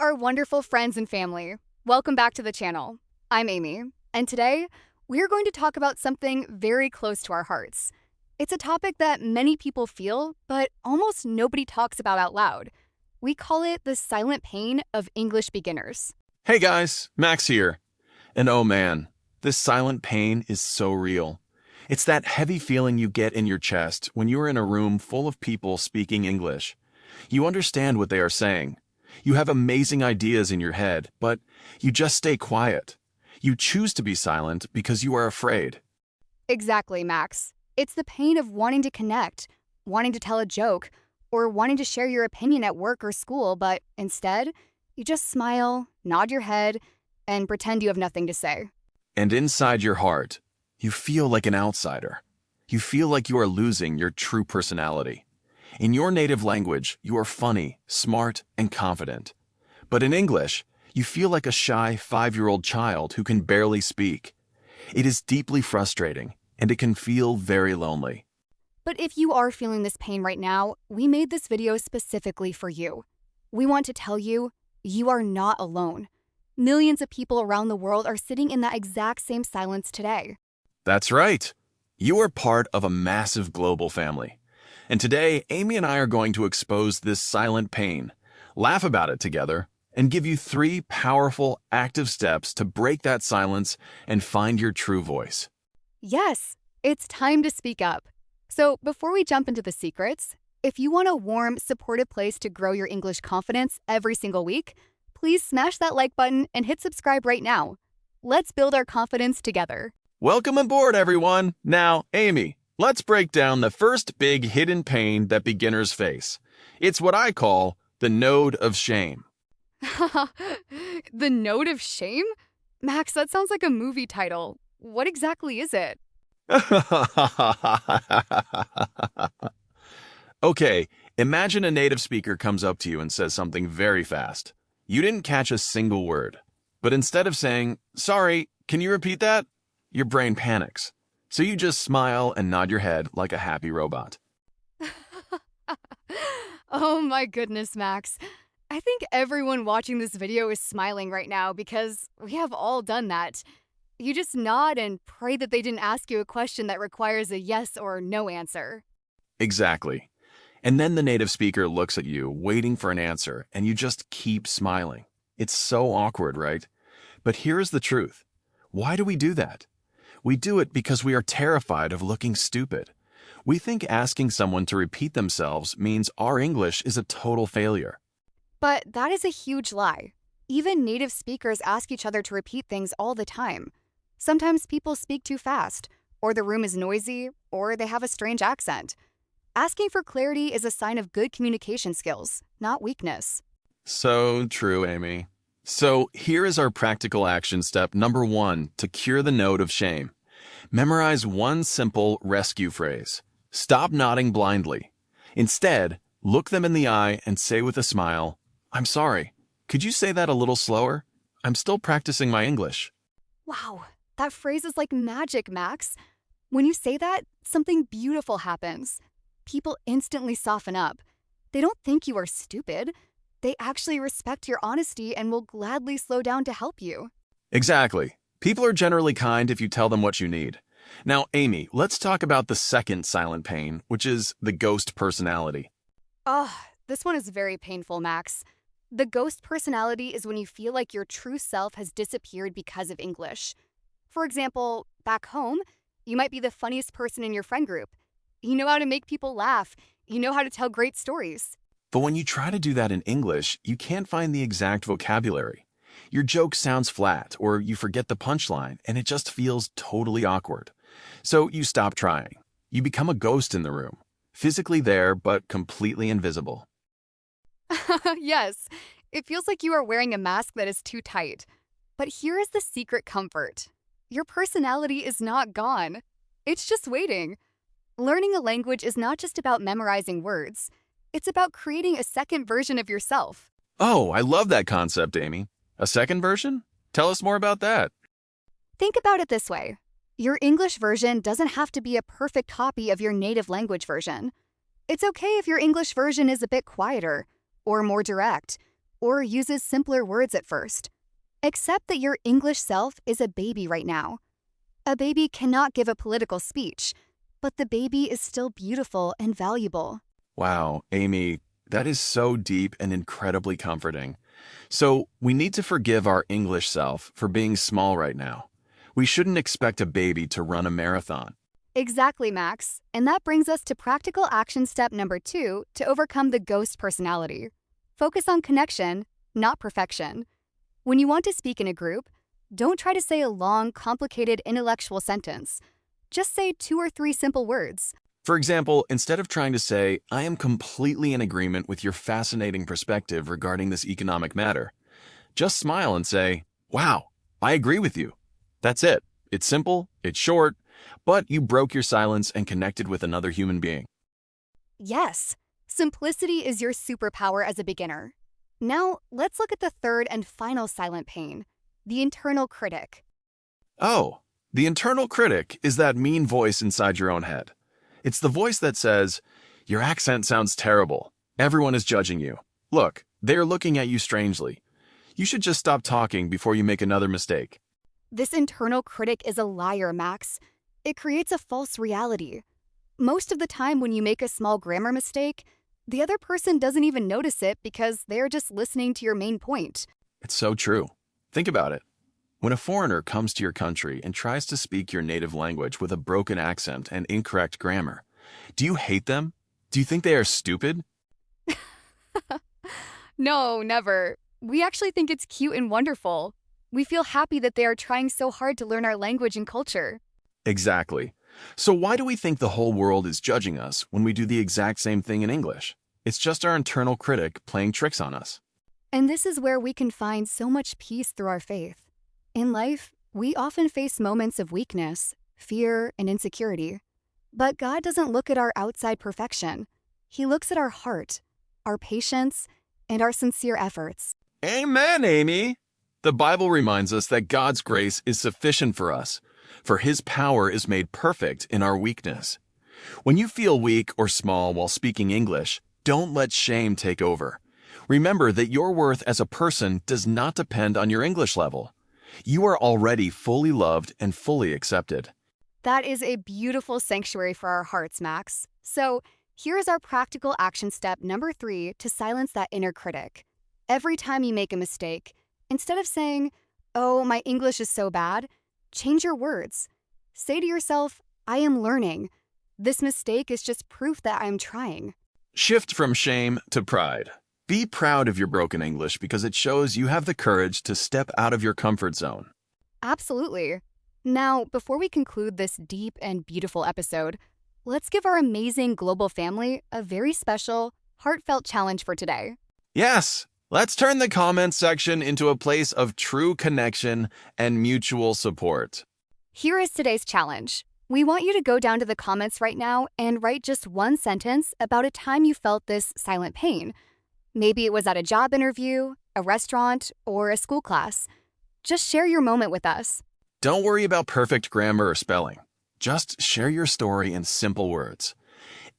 our wonderful friends and family. Welcome back to the channel. I'm Amy, and today we're going to talk about something very close to our hearts. It's a topic that many people feel, but almost nobody talks about out loud. We call it the silent pain of English beginners. Hey guys, Max here. And oh man, this silent pain is so real. It's that heavy feeling you get in your chest when you're in a room full of people speaking English. You understand what they are saying. You have amazing ideas in your head, but you just stay quiet. You choose to be silent because you are afraid. Exactly, Max. It's the pain of wanting to connect, wanting to tell a joke, or wanting to share your opinion at work or school, but instead, you just smile, nod your head, and pretend you have nothing to say. And inside your heart, you feel like an outsider. You feel like you are losing your true personality. In your native language, you are funny, smart, and confident. But in English, you feel like a shy 5-year-old child who can barely speak. It is deeply frustrating, and it can feel very lonely. But if you are feeling this pain right now, we made this video specifically for you. We want to tell you, you are not alone. Millions of people around the world are sitting in that exact same silence today. That's right. You are part of a massive global family. And today, Amy and I are going to expose this silent pain, laugh about it together, and give you 3 powerful, active steps to break that silence and find your true voice. Yes, it's time to speak up. So before we jump into the secrets, if you want a warm, supportive place to grow your English confidence every single week, please smash that like button and hit subscribe right now. Let's build our confidence together. Welcome aboard, everyone. Now, Amy, let's break down the first big hidden pain that beginners face. It's what I call the node of shame. The node of shame? Max, that sounds like a movie title. What exactly is it? Okay, imagine a native speaker comes up to you and says something very fast. You didn't catch a single word. But instead of saying, "Sorry, can you repeat that?" your brain panics. So you just smile and nod your head like a happy robot. Oh my goodness, Max. I think everyone watching this video is smiling right now because we have all done that. You just nod and pray that they didn't ask you a question that requires a yes or no answer. Exactly. And then the native speaker looks at you, waiting for an answer, and you just keep smiling. It's so awkward, right? But here's the truth. Why do we do that? We do it because we are terrified of looking stupid. We think asking someone to repeat themselves means our English is a total failure. But that is a huge lie. Even native speakers ask each other to repeat things all the time. Sometimes people speak too fast, or the room is noisy, or they have a strange accent. Asking for clarity is a sign of good communication skills, not weakness. So true, Amy. So here is our practical action step number 1 to cure the node of shame. Memorize one simple rescue phrase. Stop nodding blindly. Instead, look them in the eye and say with a smile, "I'm sorry. Could you say that a little slower? I'm still practicing my English." Wow, that phrase is like magic, Max. When you say that, something beautiful happens. People instantly soften up. They don't think you are stupid. They actually respect your honesty and will gladly slow down to help you. Exactly. People are generally kind if you tell them what you need. Now, Amy, let's talk about the second silent pain, which is the ghost personality. This one is very painful, Max. The ghost personality is when you feel like your true self has disappeared because of English. For example, back home, you might be the funniest person in your friend group. You know how to make people laugh. You know how to tell great stories. But when you try to do that in English, you can't find the exact vocabulary. Your joke sounds flat, or you forget the punchline, and it just feels totally awkward. So you stop trying. You become a ghost in the room, physically there, but completely invisible. Yes, it feels like you are wearing a mask that is too tight. But here is the secret comfort. Your personality is not gone. It's just waiting. Learning a language is not just about memorizing words. It's about creating a second version of yourself. Oh, I love that concept, Amy. A second version? Tell us more about that. Think about it this way. Your English version doesn't have to be a perfect copy of your native language version. It's okay if your English version is a bit quieter, or more direct, or uses simpler words at first. Accept that your English self is a baby right now. A baby cannot give a political speech, but the baby is still beautiful and valuable. Wow, Amy, that is so deep and incredibly comforting. So, we need to forgive our English self for being small right now. We shouldn't expect a baby to run a marathon. Exactly, Max. And that brings us to practical action step number 2 to overcome the ghost personality. Focus on connection, not perfection. When you want to speak in a group, don't try to say a long, complicated intellectual sentence. Just say 2 or 3 simple words. For example, instead of trying to say, I am completely in agreement with your fascinating perspective regarding this economic matter, just smile and say, wow, I agree with you. That's it. It's simple, it's short, but you broke your silence and connected with another human being. Yes, simplicity is your superpower as a beginner. Now, let's look at the third and final silent pain, the internal critic. Oh, the internal critic is that mean voice inside your own head. It's the voice that says, your accent sounds terrible. Everyone is judging you. Look, they are looking at you strangely. You should just stop talking before you make another mistake. This internal critic is a liar, Max. It creates a false reality. Most of the time when you make a small grammar mistake, the other person doesn't even notice it because they're just listening to your main point. It's so true. Think about it. When a foreigner comes to your country and tries to speak your native language with a broken accent and incorrect grammar, do you hate them? Do you think they are stupid? No, never. We actually think it's cute and wonderful. We feel happy that they are trying so hard to learn our language and culture. Exactly. So why do we think the whole world is judging us when we do the exact same thing in English? It's just our internal critic playing tricks on us. And this is where we can find so much peace through our faith. In life, we often face moments of weakness, fear, and insecurity. But God doesn't look at our outside perfection. He looks at our heart, our patience, and our sincere efforts. Amen, Amy! The Bible reminds us that God's grace is sufficient for us, for His power is made perfect in our weakness. When you feel weak or small while speaking English, don't let shame take over. Remember that your worth as a person does not depend on your English level. You are already fully loved and fully accepted. That is a beautiful sanctuary for our hearts, Max. So, here is our practical action step number 3 to silence that inner critic. Every time you make a mistake, instead of saying, oh, my English is so bad, change your words. Say to yourself, I am learning. This mistake is just proof that I am trying. Shift from shame to pride. Be proud of your broken English because it shows you have the courage to step out of your comfort zone. Absolutely. Now, before we conclude this deep and beautiful episode, let's give our amazing global family a very special, heartfelt challenge for today. Yes, let's turn the comments section into a place of true connection and mutual support. Here is today's challenge. We want you to go down to the comments right now and write just one sentence about a time you felt this silent pain. Maybe it was at a job interview, a restaurant, or a school class. Just share your moment with us. Don't worry about perfect grammar or spelling. Just share your story in simple words.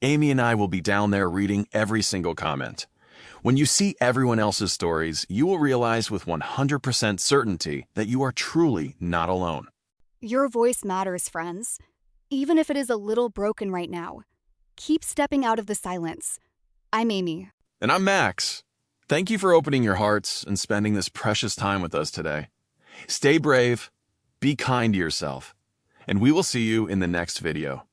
Amy and I will be down there reading every single comment. When you see everyone else's stories, you will realize with 100% certainty that you are truly not alone. Your voice matters, friends. Even if it is a little broken right now. Keep stepping out of the silence. I'm Amy. And I'm Max. Thank you for opening your hearts and spending this precious time with us today. Stay brave, be kind to yourself, and we will see you in the next video.